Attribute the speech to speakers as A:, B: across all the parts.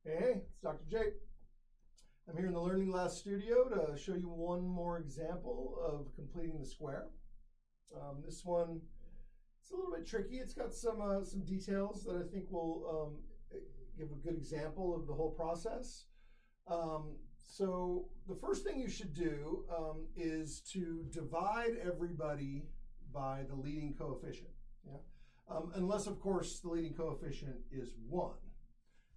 A: Hey, it's Dr. J. I'm here in the Learning Last studio to show you one more example of completing the square. This one, it's a little bit tricky. It's got some details that I think will give a good example of the whole process. So the first thing you should do is to divide everybody by the leading coefficient. Yeah? Unless, of course, the leading coefficient is 1.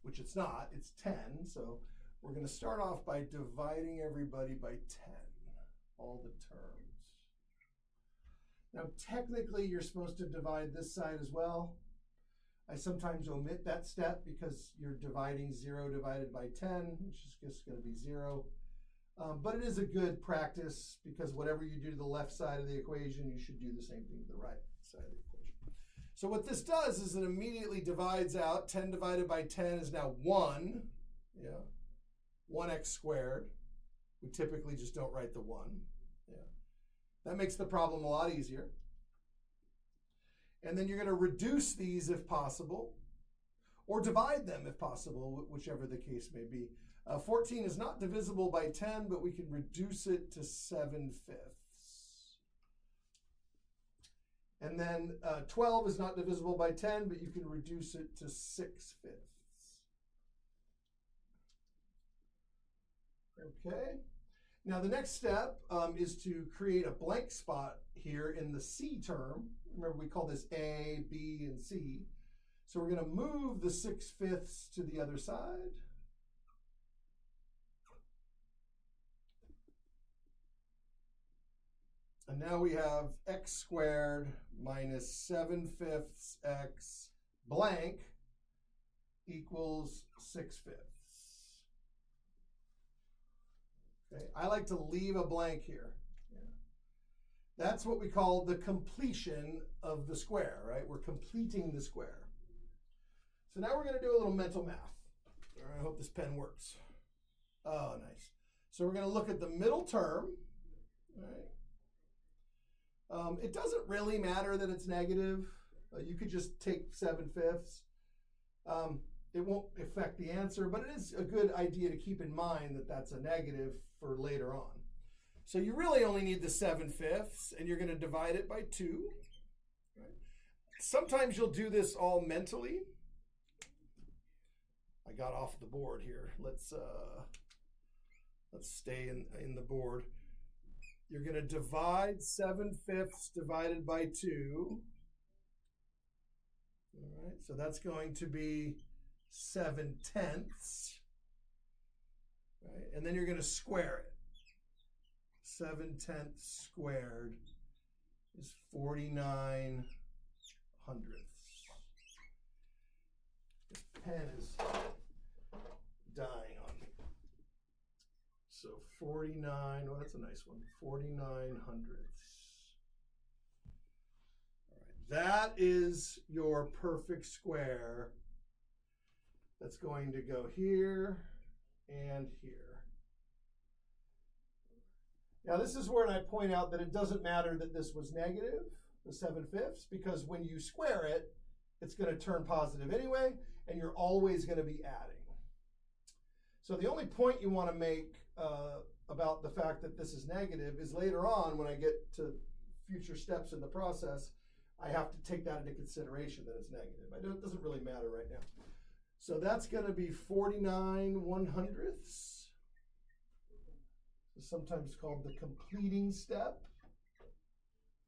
A: Which it's not, it's 10. So we're going to start off by dividing everybody by 10, all the terms. Now, technically, you're supposed to divide this side as well. I sometimes omit that step because you're dividing 0 divided by 10, which is just going to be 0. But it is a good practice because whatever you do to the left side of the equation, you should do the same thing to the right side of the equation. So what this does is it immediately divides out. 10 divided by 10 is now 1. Yeah, 1x squared. We typically just don't write the 1. Yeah, that makes the problem a lot easier. And then you're going to reduce these if possible, or divide them if possible, whichever the case may be. 14 is not divisible by 10, but we can reduce it to 7/5. And then 12 is not divisible by 10, but you can reduce it to 6/5. Okay. Now the next step is to create a blank spot here in the C term. Remember, we call this A, B, and C. So we're going to move the 6/5 to the other side. And now we have x squared minus 7/5 x blank equals 6/5. Okay, I like to leave a blank here. Yeah. That's what we call the completion of the square, right? We're completing the square. So now we're going to do a little mental math. All right, I hope this pen works. Oh, nice. So we're going to look at the middle term, all right? It doesn't really matter that it's negative. You could just take 7/5. It won't affect the answer, but it is a good idea to keep in mind that that's a negative for later on. So you really only need the 7/5, and you're going to divide it by 2. Right? Sometimes you'll do this all mentally. I got off the board here. Let's stay in the board. You're going to divide 7/5 divided by 2. All right, so that's going to be 7/10. Right, and then you're going to square it. 7/10 squared is 49 hundredths. This pen is dying on me. So 49, oh, that's a nice one, 49 hundredths. All right, that is your perfect square. That's going to go here and here. Now this is where I point out that it doesn't matter that this was negative, the 7/5, because when you square it, it's going to turn positive anyway, and you're always going to be adding. So the only point you want to make about the fact that this is negative is later on when I get to future steps in the process, I have to take that into consideration that it's negative. It doesn't really matter right now. So that's going to be 49 1/100ths. It's sometimes called the completing step.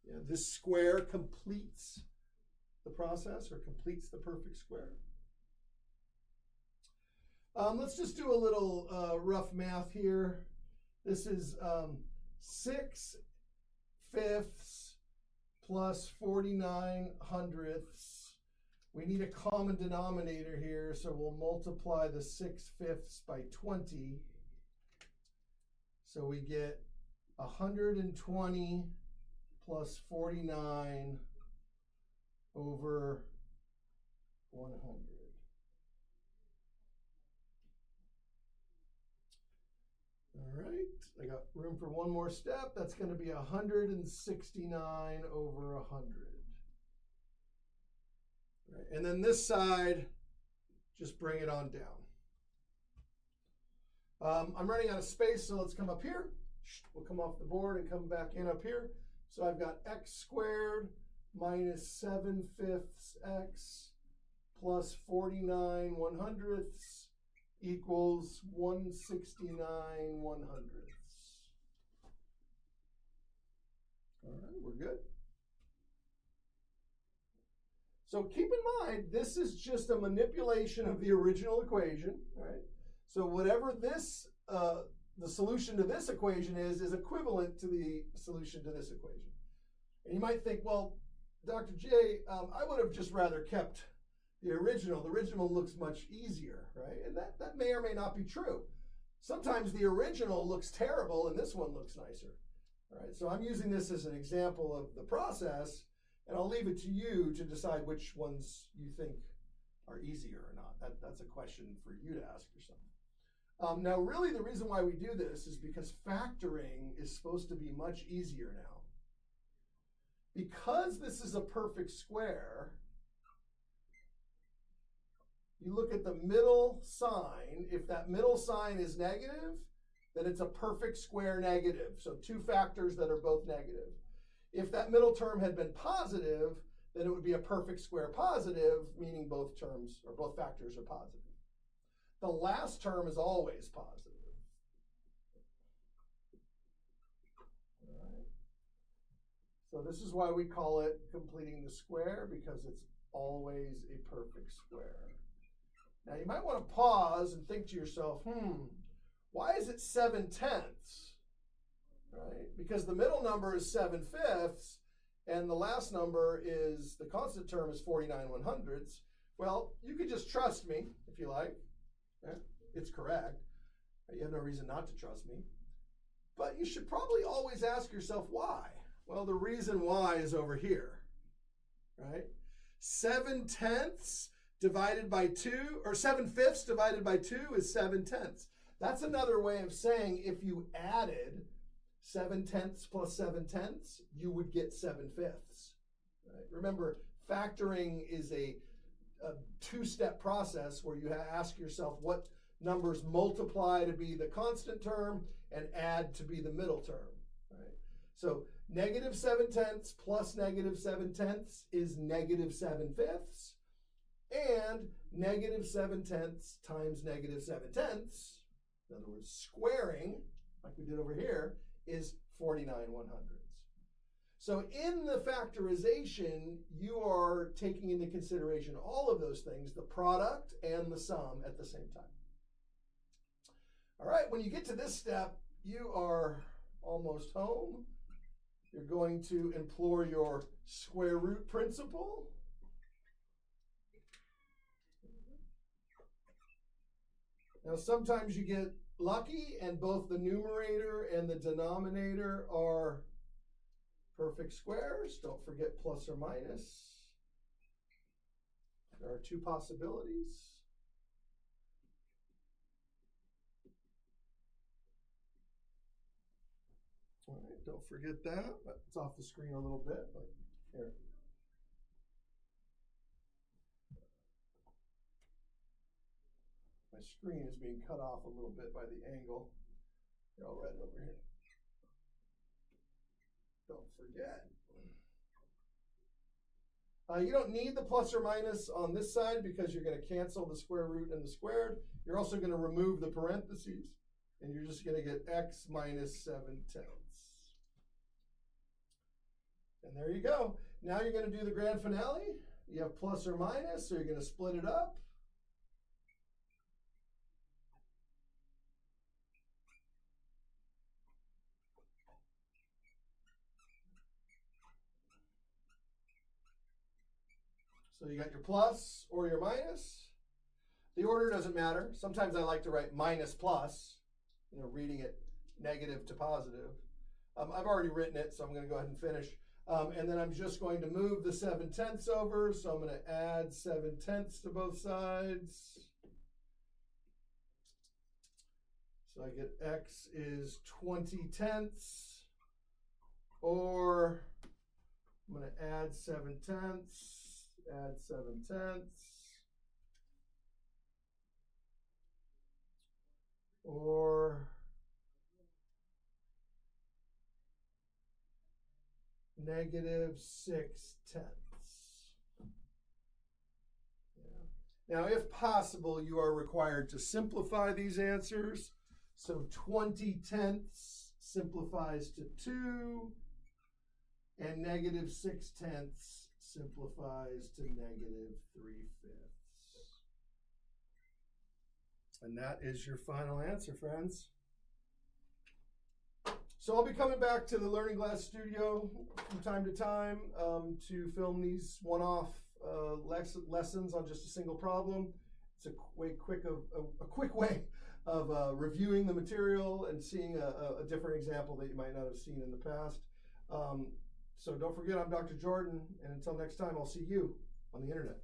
A: Yeah, this square completes the process or completes the perfect square. Let's just do a little rough math here. This is 6/5 plus 49 hundredths. We need a common denominator here, so we'll multiply the 6/5 by 20. So we get 120 plus 49 over 100. All right, I got room for one more step. That's going to be 169 over 100. All right, and then this side, just bring it on down. I'm running out of space, so let's come up here. We'll come off the board and come back in up here. So I've got x squared minus 7/5 x plus 49/100 equals 169/100. All right, we're good. So keep in mind, this is just a manipulation of the original equation, right? So whatever this, the solution to this equation is equivalent to the solution to this equation. And you might think, well, Dr. J, I would have just rather kept the original. The original looks much easier, right? And that may or may not be true. Sometimes the original looks terrible and this one looks nicer. All right, so I'm using this as an example of the process, and I'll leave it to you to decide which ones you think are easier or not. That's a question for you to ask yourself. Now, really, the reason why we do this is because factoring is supposed to be much easier now. Because this is a perfect square, you look at the middle sign. If that middle sign is negative, then it's a perfect square negative. So two factors that are both negative. If that middle term had been positive, then it would be a perfect square positive, meaning both terms or both factors are positive. The last term is always positive. All right. So this is why we call it completing the square, because it's always a perfect square. Now you might want to pause and think to yourself, why is it 7/10? Right? Because the middle number is 7/5, and the last number is, the constant term is 49/100. Well, you could just trust me if you like. It's correct. You have no reason not to trust me. But you should probably always ask yourself why. Well, the reason why is over here, right? 7/10 divided by 2, or 7/5 divided by 2 is 7/10. That's another way of saying if you added 7/10 plus 7/10, you would get 7/5. Right? Remember, factoring is a two-step process where you ask yourself what numbers multiply to be the constant term and add to be the middle term. Right? So negative 7/10 plus negative 7/10 is negative 7/5, and negative 7/10 times negative 7/10, in other words, squaring, like we did over here, is 49/100. So in the factorization, you are taking into consideration all of those things, the product and the sum at the same time. All right, when you get to this step, you are almost home. You're going to employ your square root principle. Now, sometimes you get lucky and both the numerator and the denominator are perfect squares. Don't forget plus or minus. There are two possibilities. All right, don't forget that. It's off the screen a little bit, but here. My screen is being cut off a little bit by the angle. Here, I'll write it over here. Don't forget. You don't need the plus or minus on this side because you're going to cancel the square root and the squared. You're also going to remove the parentheses, and you're just going to get x minus 7/10. And there you go. Now you're going to do the grand finale. You have plus or minus, so you're going to split it up. So you got your plus or your minus. The order doesn't matter. Sometimes I like to write minus plus, reading it negative to positive. I've already written it, so I'm going to go ahead and finish. And then I'm just going to move the 7/10 over, so I'm going to add 7/10 to both sides. So I get x is 20/10, or I'm going to add 7/10, add 7/10, or negative 6/10. Yeah. Now, if possible, you are required to simplify these answers. So 20/10 simplifies to 2, and negative 6/10 simplifies to negative 3/5. And that is your final answer, friends. So I'll be coming back to the Learning Glass studio from time to time to film these one-off lessons on just a single problem. It's a quick way of reviewing the material and seeing a different example that you might not have seen in the past. So don't forget, I'm Dr. Jordan, and until next time, I'll see you on the internet.